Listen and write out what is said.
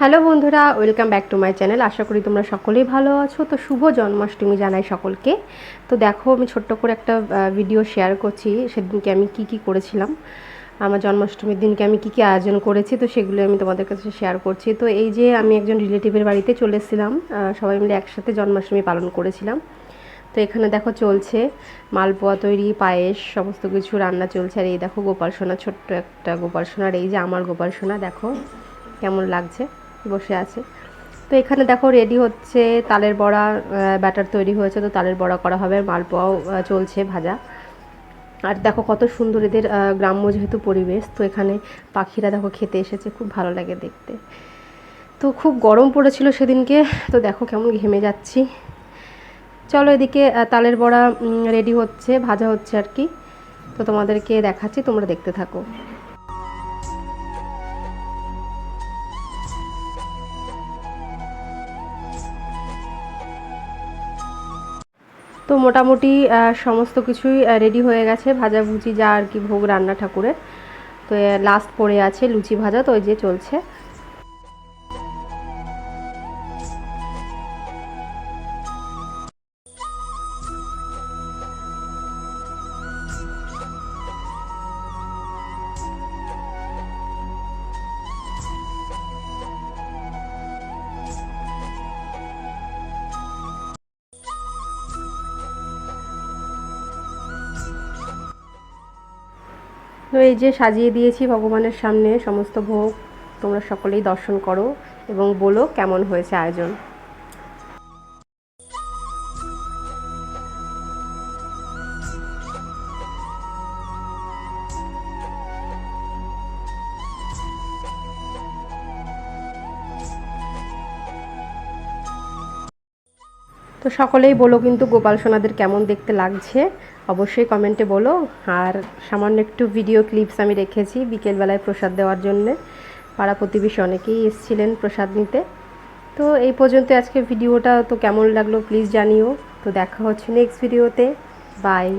Hello বন্ধুরা, welcome back to my channel. আশা করি তোমরা সকলেই ভালো আছো। তো শুভ জন্মাষ্টমী জানাই সকলকে। তো দেখো, আমি ছোট্ট করে একটা ভিডিও শেয়ার করছি। সেদিনকে আমি কি করেছিলাম, আমার জন্মাষ্টমীর দিনকে আমি কি আয়োজন করেছি, তো সেগুলো আমি তোমাদের কাছে শেয়ার করছি। তো এই যে আমি একজন রিলেটিভের বাড়িতে চলে এসেছিলাম, সবাই মিলে একসাথে জন্মাষ্টমী পালন করেছিলাম। তো এখানে দেখো চলছে মালপোয়া তৈরি, পায়েস, সমস্ত কিছু রান্না চলছে। আর এই দেখো গোপাল সোনা, ছোট্ট একটা গোপাল সোনার, এই যে আমার গোপাল সোনা, দেখো কেমন লাগছে, বসে আছে। তো এখানে দেখো রেডি হচ্ছে, তালের বড়া ব্যাটার তৈরি হয়েছে, তো তালের বড়া করা হবে, মালপোয়াও চলছে ভাজা। আর দেখো কত সুন্দর এদের গ্রাম্য যেহেতু পরিবেশ, তো এখানে পাখিরা দেখো খেতে এসেছে, খুব ভালো লাগে দেখতে। তো খুব গরম পড়েছিল সেদিনকে, তো দেখো কেমন ঘেমে যাচ্ছি। চলো, এদিকে তালের বড়া রেডি হচ্ছে, ভাজা হচ্ছে আর কি। তো তোমাদেরকে দেখাচ্ছি, তোমরা দেখতে থাকো। তো মোটামুটি সমস্ত কিছুই রেডি হয়ে গেছে, ভাজাভুজি যা আর কি ভোগ রান্না ঠাকুরের। তো লাস্ট পড়ে আছে লুচি ভাজা, তো ওই যে চলছে। তো এই যে সাজিয়ে দিয়েছি ভগবানের সামনে সমস্ত ভোগ। তোমরা সকলেই দর্শন করো এবং বলো কেমন হয়েছে আয়োজন। তো সকলেই বলো কিন্তু গোপাল সোনাদের কেমন দেখতে লাগছে, অবশ্যই কমেন্টে বলো। আর সামান্য একটু ভিডিও ক্লিপস আমি রেখেছি বিকেলবেলায় প্রসাদ দেওয়ার জন্যে। পাড়া প্রতিবেশী অনেকেই এসেছিলেন প্রসাদ নিতে। তো এই পর্যন্ত আজকে ভিডিওটা, তো কেমন লাগলো প্লিজ জানিও। তো দেখা হচ্ছে নেক্সট ভিডিওতে। বাই।